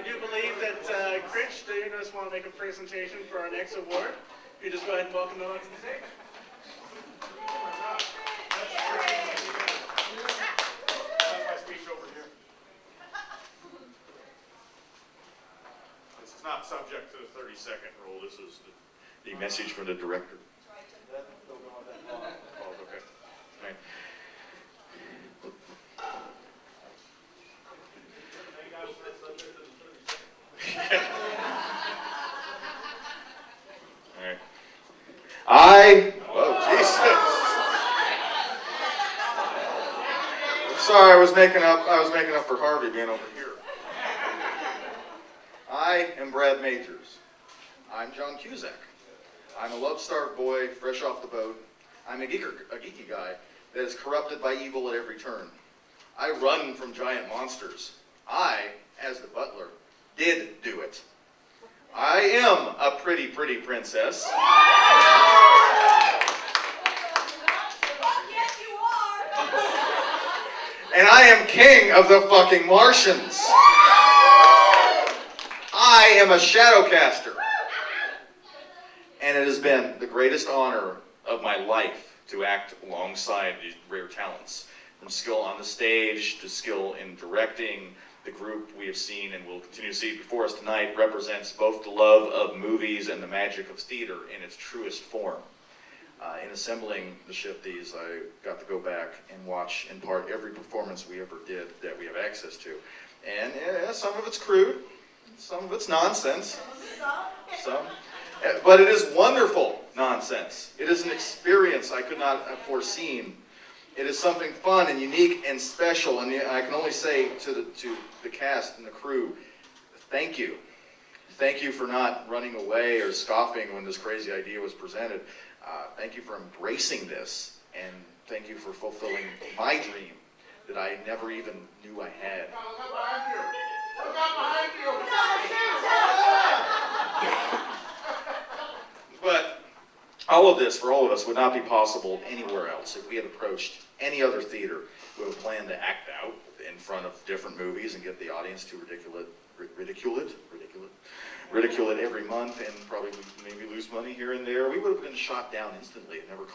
I do believe that Critch, do you just want to make a presentation for our next award? You just go ahead and welcome them onto the stage. My speech over here. This is not subject to the 30-second rule. This is the message from the director. Oh, okay. Right. All right. Oh, Jesus. Sorry, I was making up for Harvey being over here. I am Brad Majors. I'm John Cusack. I'm a love-starved boy, fresh off the boat. I'm a geeky guy that is corrupted by evil at every turn. I run from giant monsters. I, as the butler, did do it. I am a pretty princess. Yes, you are. And I am king of the fucking Martians. I am a shadowcaster. And it has been the greatest honor of my life to act alongside these rare talents. From skill on the stage to skill in directing, the group we have seen and will continue to see before us tonight represents both the love of movies and the magic of theater in its truest form. In assembling the Shifties, I got to go back and watch in part every performance we ever did that we have access to. And some of it's crude, some of it's nonsense, some. But it is wonderful nonsense. It is an experience I could not have foreseen. It is something fun and unique and special, and I can only say to the cast and the crew, thank you. Thank you for not running away or scoffing when this crazy idea was presented. Thank you for embracing this, and thank you for fulfilling my dream that I never even knew I had. Look behind you! Look behind you! But all of this, for all of us, would not be possible anywhere else if we had approached any other theater who had planned to act out in front of different movies and get the audience to ridicule it every month and probably maybe lose money here and there. We would have been shot down instantly and never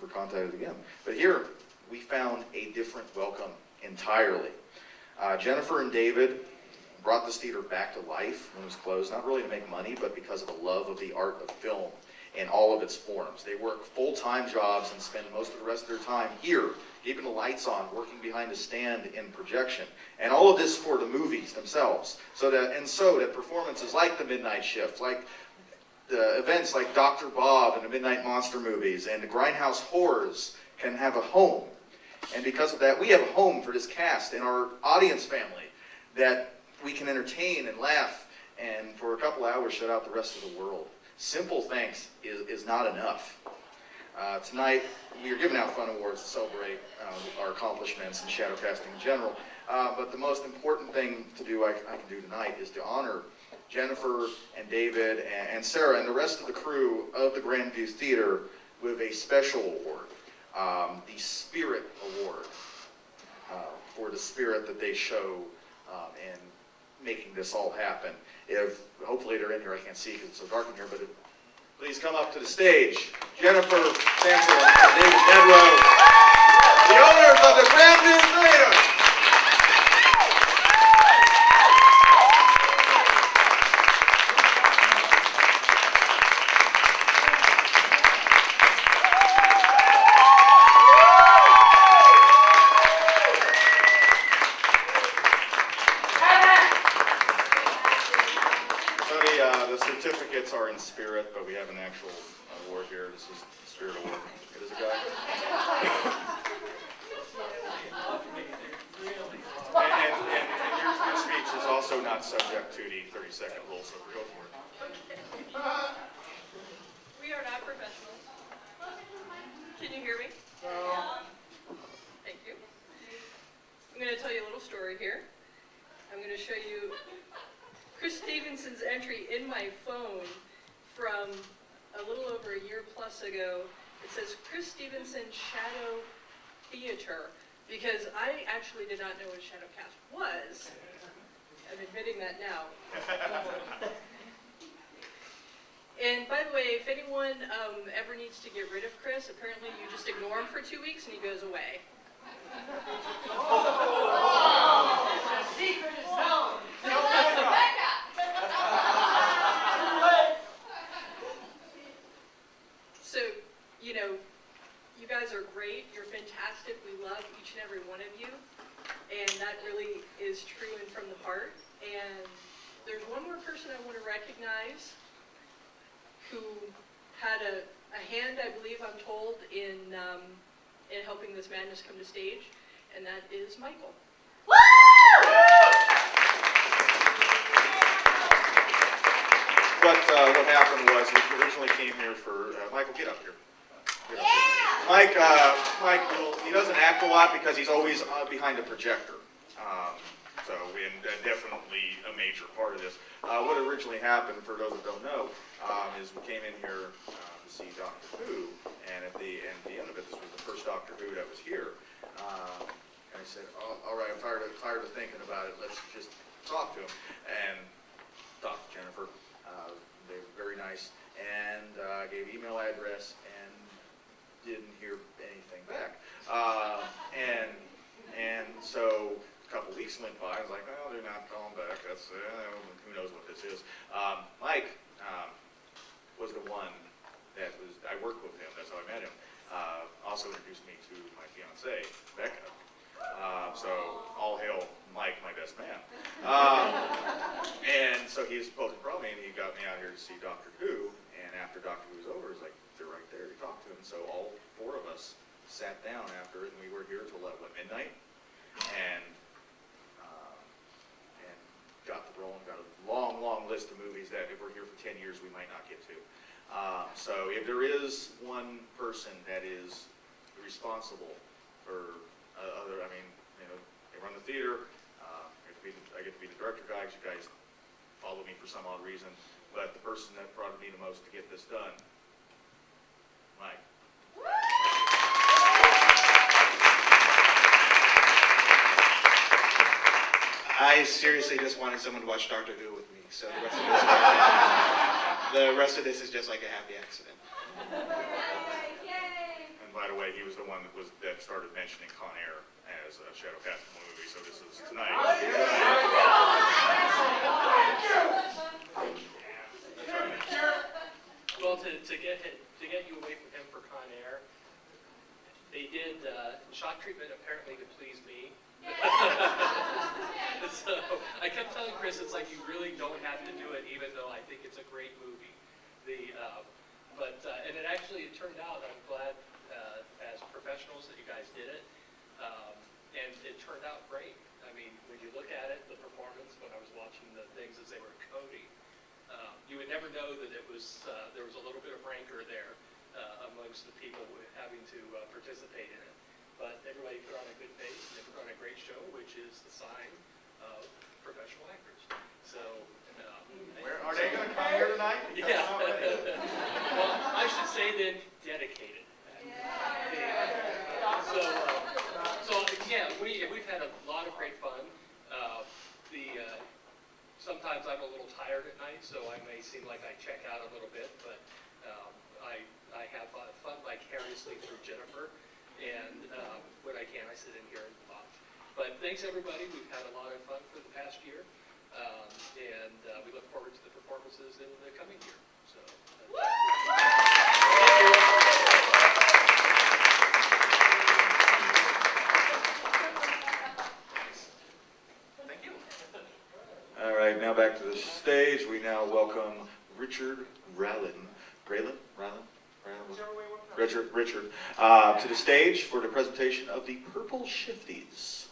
contacted again. But here, we found a different welcome entirely. Jennifer and David brought this theater back to life when it was closed, not really to make money, but because of a love of the art of film in all of its forms. They work full-time jobs and spend most of the rest of their time here, keeping the lights on, working behind a stand in projection. And all of this for the movies themselves. So that performances like The Midnight Shift, like the events like Dr. Bob and the Midnight Monster movies and the Grindhouse Horrors can have a home. And because of that, we have a home for this cast and our audience family that we can entertain and laugh and for a couple hours shut out the rest of the world. Simple thanks is not enough. Tonight, we are giving out fun awards to celebrate our accomplishments in shadowcasting in general. But the most important thing to do I can do tonight is to honor Jennifer and David and Sarah and the rest of the crew of the Grandview Theater with a special award, the Spirit Award, for the spirit that they show in making this all happen. If hopefully they're in here, I can't see because it's so dark in here, but please come up to the stage. Jennifer Sansel and David Nedrow, the owners of the Grandview Theater. The certificates are in spirit, but we have an actual award here. This is the Spirit Award. It is a guy. And your speech is also not subject to the 30-second rule, so go for it. We are not professionals. Can you hear me? Thank you. I'm going to tell you a little story here. I'm going to show you Chris Stevenson's entry in my phone from a little over a year plus ago. It says Chris Stevenson Shadow Theater, because I actually did not know what Shadowcast was I'm admitting that now. And by the way, if anyone ever needs to get rid of Chris, apparently you just ignore him for 2 weeks and he goes away. The secret is known. So, you know, you guys are great. You're fantastic. We love each and every one of you. And that really is true and from the heart. And there's one more person I want to recognize who had a hand, I believe I'm told, in helping this madness come to stage, and that is Michael. But what happened was he originally came here for, Michael, get up here. Get up here. Mike, he doesn't act a lot because he's always behind a projector. And definitely a major part of this. What originally happened, for those that don't know, is we came in here to see Doctor Who, and at the end of it, this was the first Doctor Who that was here. And I said, all right, I'm tired of thinking about it. Let's just talk to him. And talked to Jennifer. They were very nice, and gave email address, and didn't hear anything back. And so a couple weeks went by. I was like, oh, they're not calling back. That's who knows what this is. Mike was the one that was. I worked with him. That's how I met him. Also introduced me to my fiancée, Becca. So all hail Mike, my best man. And so he spoke to me, and he got me out here to see Doctor Who. And after Doctor Who was over, he's like, they're right there to talk to him. So all four of us sat down after it, and we were here till midnight, and got the roll and got a long, long list of movies that if we're here for 10 years, we might not get to. So if there is one person that is responsible for they run the theater. I get to be the director guys. You guys follow me for some odd reason, but the person that prodded me the most to get this done, Mike. I seriously just wanted someone to watch Doctor Who with me, so the rest of this is just like a happy accident. And by the way, he was the one that started mentioning Con Air as a Shadow Castle movie, so this is tonight. Well, to get you away from him for Con Air, they did shock treatment apparently to please me. So I kept telling Chris, it's like you really don't have to do it, even though I think it's a great movie. And it turned out, I'm glad as professionals that you guys did it, and it turned out great. I mean, when you look at it, the performance, when I was watching the things as they were coding, you would never know that there was a little bit of rancor there amongst the people having to participate in it. But everybody put on a good face, and they put on a great show, which is the sign of professional actors. So, Are they going to come here tonight? yeah. Well, I should say then dedicated. We've had a lot of great fun. Sometimes I'm a little tired at night, so I may seem like I check out a little bit, but I have fun vicariously through Jennifer. And when I can, I sit in here and watch. But thanks, everybody. We've had a lot of fun for the past year. And we look forward to the performances in the coming year. So, Thank you. All right, now back to the stage. We now welcome Richard Rallen. Richard, to the stage for the presentation of the Purple Shifties.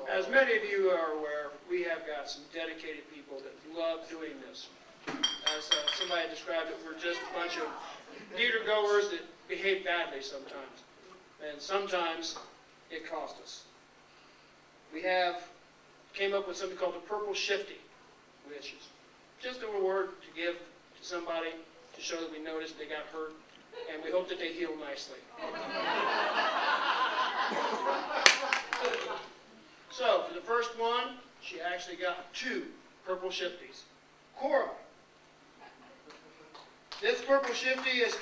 As many of you are aware, we have got some dedicated people that love doing this. As somebody described it, we're just a bunch of theater goers that behave badly sometimes. And sometimes it cost us. We came up with something called the Purple Shifty, which is just a reward to give to somebody to show that we noticed they got hurt, and we hope that they heal nicely. So, for the first one, she actually got 2 purple Shifties. Cora. This purple Shifty is,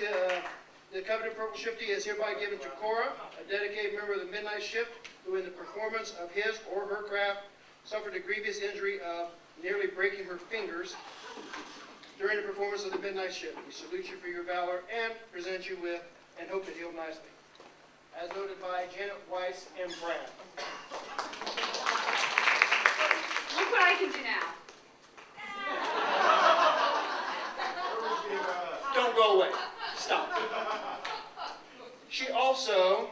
the coveted purple Shifty is hereby given to Cora, a dedicated member of the Midnight Shift, who in the performance of his or her craft suffered a grievous injury of nearly breaking her fingers during the performance of the Midnight Shift. We salute you for your valor and present you with and hope it healed nicely. As noted by Janet Weiss and Brad. Look what I can do now. Don't go away. Stop. She also,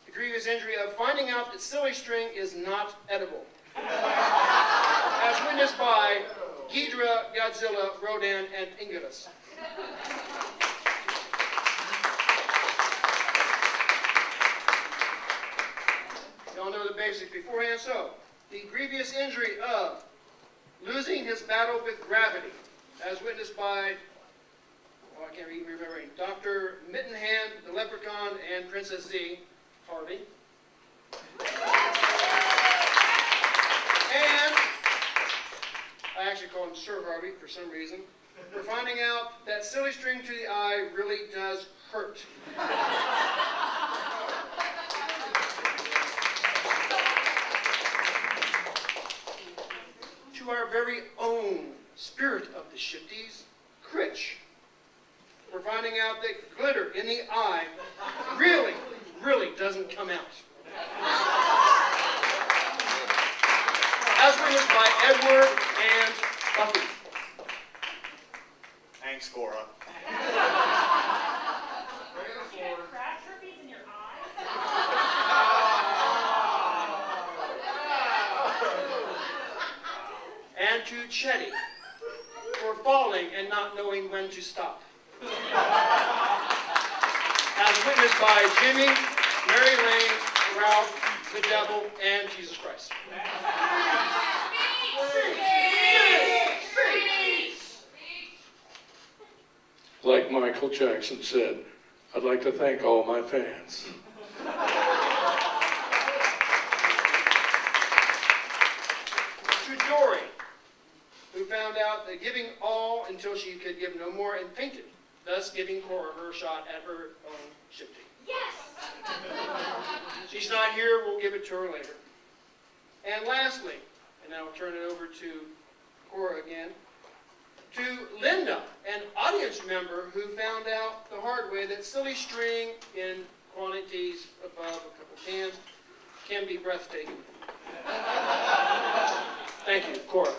the grievous injury of finding out that silly string is not edible. As witnessed by Ghidra, Godzilla, Rodan, and Ingutus. Y'all know the basics beforehand. So, the grievous injury of losing his battle with gravity, as witnessed by, oh, I can't even remember, Dr. Mittenhand, the Leprechaun, and Princess Z, Harvey. And I actually call him Sir Harvey for some reason. We're finding out that silly string to the eye really does hurt. To our very own spirit of the Shifties, Critch. We're finding out that glitter in the eye really, really doesn't come out. As witnessed by Edward and Buffy. Thanks, Cora. Crash herpes in your eye? And to Chetty for falling and not knowing when to stop. As witnessed by Jimmy, Mary Lane, Ralph, the Devil, and Jesus Christ. Like Michael Jackson said, I'd like to thank all my fans. To Dory, who found out that giving all until she could give no more and fainted, thus giving Cora her shot at her own shifting. Yes! She's not here, we'll give it to her later. And lastly, and I'll turn it over to Cora again, to Linda, an audience member who found out the hard way that silly string in quantities above a couple cans can be breathtaking. Thank you, Cora.